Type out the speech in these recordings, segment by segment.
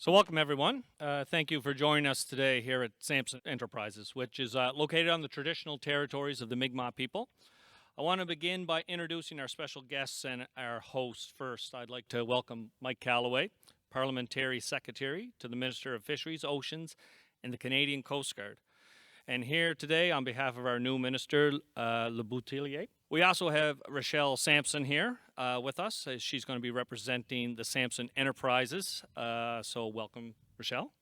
So welcome everyone. Thank you for joining us today here at Sampson Enterprises, which is located on the traditional territories of the Mi'kmaq people. I want to begin by introducing our special guests and our hosts first. I'd like to welcome Mike Kelloway, Parliamentary Secretary to the Minister of Fisheries, Oceans, and the Canadian Coast Guard. And here today, on behalf of our new Minister, Le Boutillier, we also have Rochelle Sampson here with us. She's going to be representing the Sampson Enterprises. So welcome, Rochelle.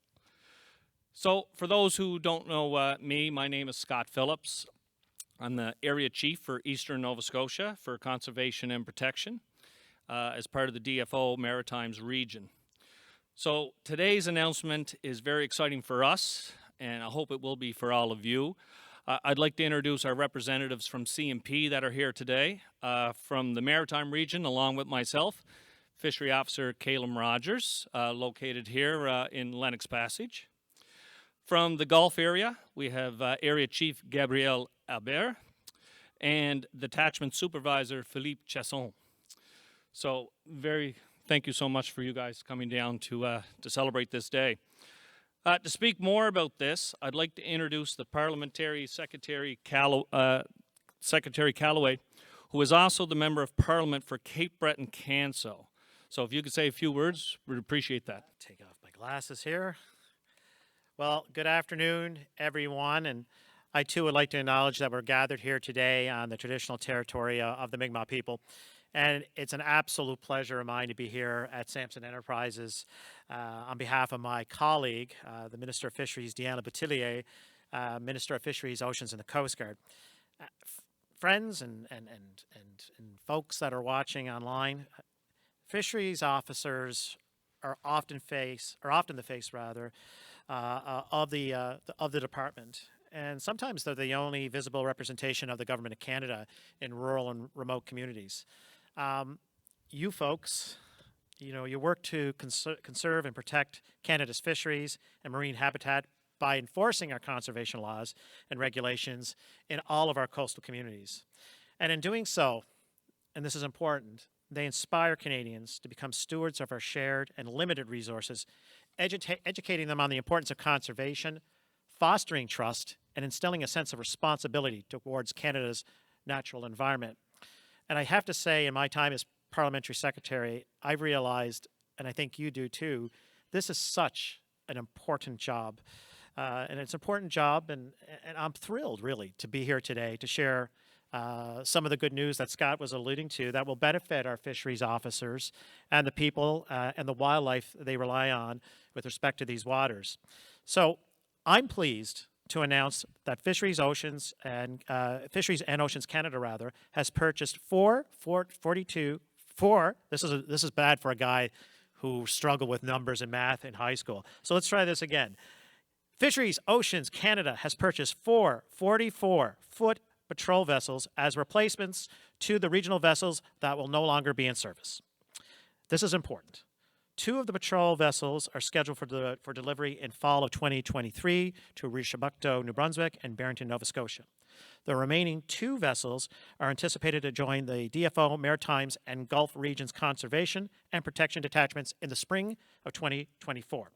So for those who don't know me, my name is Scott Phillips. I'm the Area Chief for Eastern Nova Scotia for Conservation and Protection as part of the DFO Maritimes region. So today's announcement is very exciting for us, and I hope it will be for all of you. I'd like to introduce our representatives from CMP that are here today. From the Maritime region, along with myself, Fishery Officer Calum Rogers, located here in Lennox Passage. From the Gulf area, we have Area Chief Gabriel Albert and Detachment Supervisor Philippe Chasson. So thank you so much for you guys coming down to celebrate this day. To speak more about this, I'd like to introduce the Parliamentary Secretary Kelloway, who is also the Member of Parliament for Cape Breton Canso. So if you could say a few words, we'd appreciate that. Take off my glasses here. Well, good afternoon, everyone, and I too would like to acknowledge that we're gathered here today on the traditional territory of the Mi'kmaq people. And it's an absolute pleasure of mine to be here at Sampson Enterprises on behalf of my colleague, the Minister of Fisheries, Deanna Boutillier, Minister of Fisheries, Oceans, and the Coast Guard. Friends and folks that are watching online, fisheries officers are often the face of the department. And sometimes they're the only visible representation of the Government of Canada in rural and remote communities. You folks, you work to conserve and protect Canada's fisheries and marine habitat by enforcing our conservation laws and regulations in all of our coastal communities. And in doing so, and this is important, they inspire Canadians to become stewards of our shared and limited resources, educating them on the importance of conservation, fostering trust, and instilling a sense of responsibility towards Canada's natural environment. And I have to say, in my time as Parliamentary Secretary, I've realized, and I think you do too, this is such an important job. And it's an important job, and I'm thrilled, really, to be here today to share some of the good news that Scott was alluding to that will benefit our fisheries officers and the people and the wildlife they rely on with respect to these waters. So I'm pleased to announce that Fisheries and Oceans Canada has purchased this is bad for a guy who struggled with numbers and math in high school. So let's try this again. Fisheries Oceans Canada has purchased 4 44-foot patrol vessels as replacements to the regional vessels that will no longer be in service. This is important. 2 of the patrol vessels are scheduled for delivery in fall of 2023 to Rishabukto, New Brunswick, and Barrington, Nova Scotia. The remaining 2 vessels are anticipated to join the DFO Maritimes and Gulf Regions Conservation and Protection Detachments in the spring of 2024.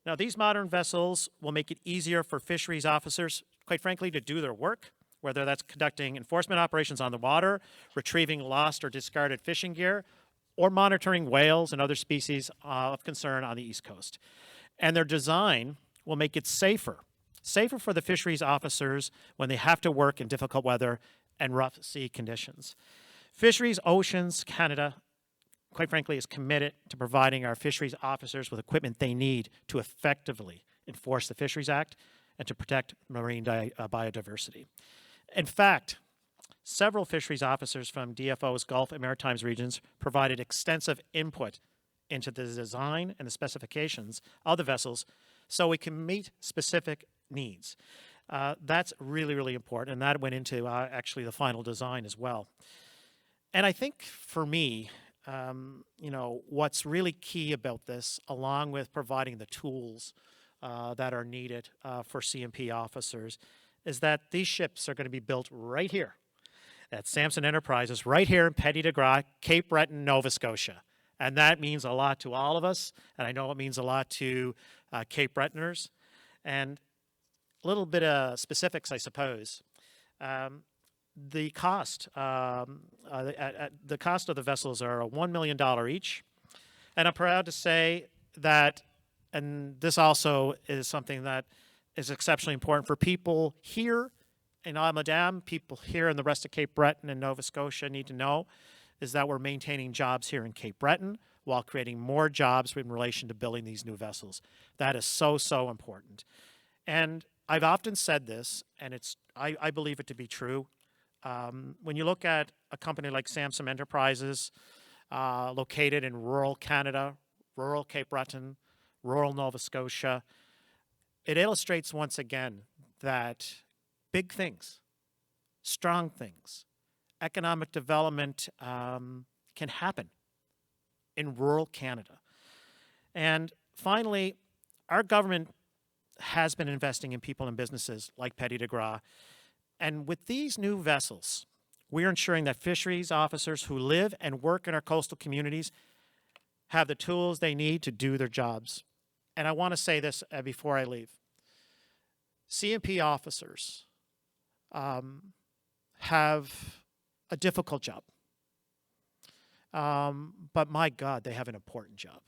Now, these modern vessels will make it easier for fisheries officers, quite frankly, to do their work, whether that's conducting enforcement operations on the water, retrieving lost or discarded fishing gear, or monitoring whales and other species of concern on the East Coast. And their design will make it safer for the fisheries officers when they have to work in difficult weather and rough sea conditions. Fisheries Oceans Canada, quite frankly, is committed to providing our fisheries officers with equipment they need to effectively enforce the Fisheries Act and to protect marine biodiversity. In fact, several fisheries officers from DFO's Gulf and Maritimes regions provided extensive input into the design and the specifications of the vessels so we can meet specific needs. That's really, really important, and that went into actually the final design as well. And I think for me, what's really key about this, along with providing the tools that are needed for CMP officers, is that these ships are going to be built right here at Sampson Enterprises, right here in Petit de Gras, Cape Breton, Nova Scotia. And that means a lot to all of us, and I know it means a lot to Cape Bretoners. And a little bit of specifics, I suppose. The cost, the cost of the vessels are $1 million each. And I'm proud to say that, and this also is something that is exceptionally important for people here in Almadam, people here in the rest of Cape Breton and Nova Scotia need to know, is that we're maintaining jobs here in Cape Breton while creating more jobs in relation to building these new vessels. That is so, so important. And I've often said this, and I believe it to be true. When you look at a company like Samson Enterprises, located in rural Canada, rural Cape Breton, rural Nova Scotia, it illustrates once again that big things, strong things, economic development can happen in rural Canada. And finally, our government has been investing in people and businesses like Petit de Gras. And with these new vessels, we're ensuring that fisheries officers who live and work in our coastal communities have the tools they need to do their jobs. And I want to say this before I leave. CMP officers have a difficult job. But my God, they have an important job.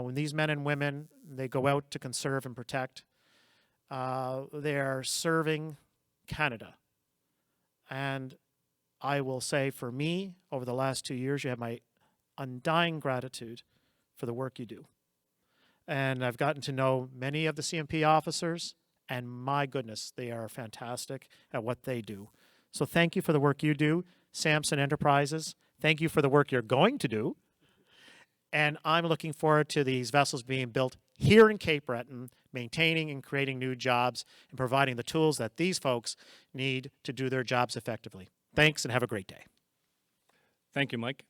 When these men and women, they go out to conserve and protect, they're serving Canada. And I will say for me, over the last 2 years, you have my undying gratitude for the work you do. And I've gotten to know many of the CMP officers, and my goodness, they are fantastic at what they do. So thank you for the work you do, Samson Enterprises. Thank you for the work you're going to do. And I'm looking forward to these vessels being built here in Cape Breton, maintaining and creating new jobs and providing the tools that these folks need to do their jobs effectively. Thanks and have a great day. Thank you, Mike.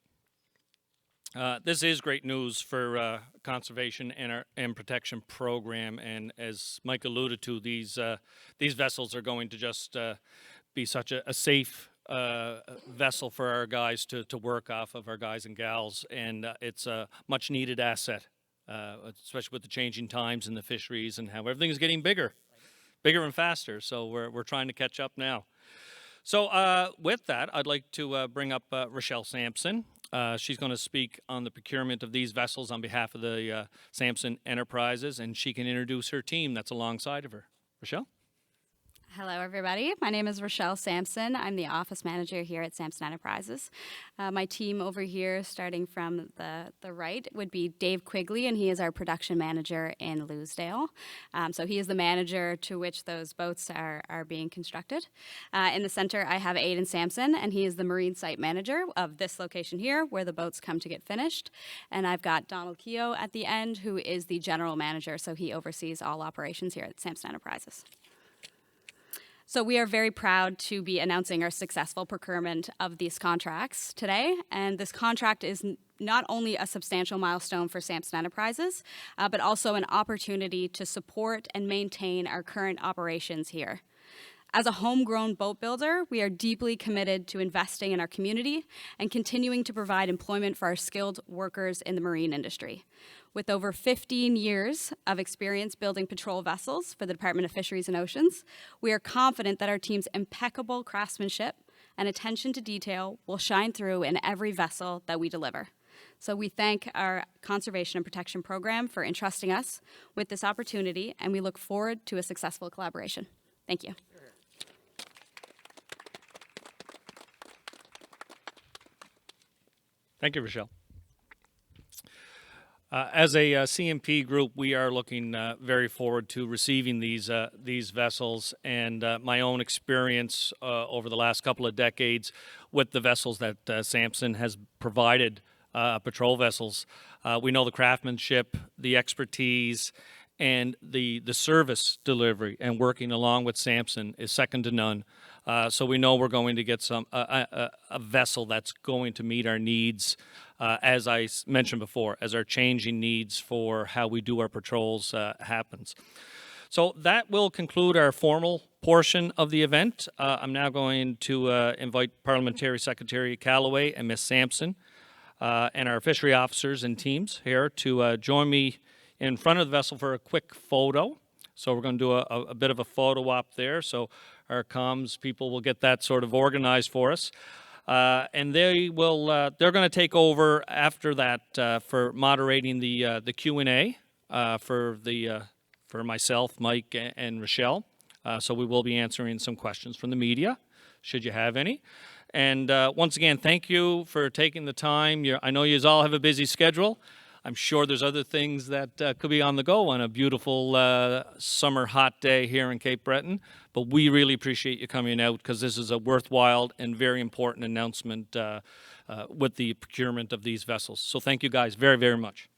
This is great news for conservation and protection program, and as Mike alluded to, these vessels are going to just be such a safe vessel for our guys to work off of, our guys and gals, and it's a much needed asset, especially with the changing times in the fisheries and how everything is getting bigger and faster. So we're trying to catch up now. So with that, I'd like to bring up Rochelle Sampson. She's going to speak on the procurement of these vessels on behalf of the Samson Enterprises, and she can introduce her team that's alongside of her. Rochelle? Hello, everybody. My name is Rochelle Sampson. I'm the office manager here at Samson Enterprises. My team over here, starting from the right, would be Dave Quigley, and he is our production manager in Lewsdale. So he is the manager to which those boats are being constructed. In the center, I have Aidan Sampson, and he is the marine site manager of this location here, where the boats come to get finished. And I've got Donald Keogh at the end, who is the general manager, so he oversees all operations here at Samson Enterprises. So we are very proud to be announcing our successful procurement of these contracts today. And this contract is not only a substantial milestone for Samson Enterprises, but also an opportunity to support and maintain our current operations here. As a homegrown boat builder, we are deeply committed to investing in our community and continuing to provide employment for our skilled workers in the marine industry. With over 15 years of experience building patrol vessels for the Department of Fisheries and Oceans, we are confident that our team's impeccable craftsmanship and attention to detail will shine through in every vessel that we deliver. So we thank our Conservation and Protection Program for entrusting us with this opportunity, and we look forward to a successful collaboration. Thank you. Thank you, Rochelle. As a CMP group, we are looking very forward to receiving these vessels, and my own experience over the last couple of decades with the vessels that Samson has provided, patrol vessels. We know the craftsmanship, the expertise, and the service delivery and working along with Samson is second to none. So we know we're going to get a vessel that's going to meet our needs, as I mentioned before, as our changing needs for how we do our patrols happens. So that will conclude our formal portion of the event. I'm now going to invite Parliamentary Secretary Kelloway and Ms. Sampson and our fishery officers and teams here to join me in front of the vessel for a quick photo. So we're going to do a bit of a photo op there. So our comms people will get that sort of organized for us. And they will. They're going to take over after that for moderating the Q&A for myself, Mike, and Rochelle. So we will be answering some questions from the media, should you have any. And once again, thank you for taking the time. I know you all have a busy schedule. I'm sure there's other things that could be on the go on a beautiful summer hot day here in Cape Breton. But we really appreciate you coming out because this is a worthwhile and very important announcement with the procurement of these vessels. So thank you guys very, very much.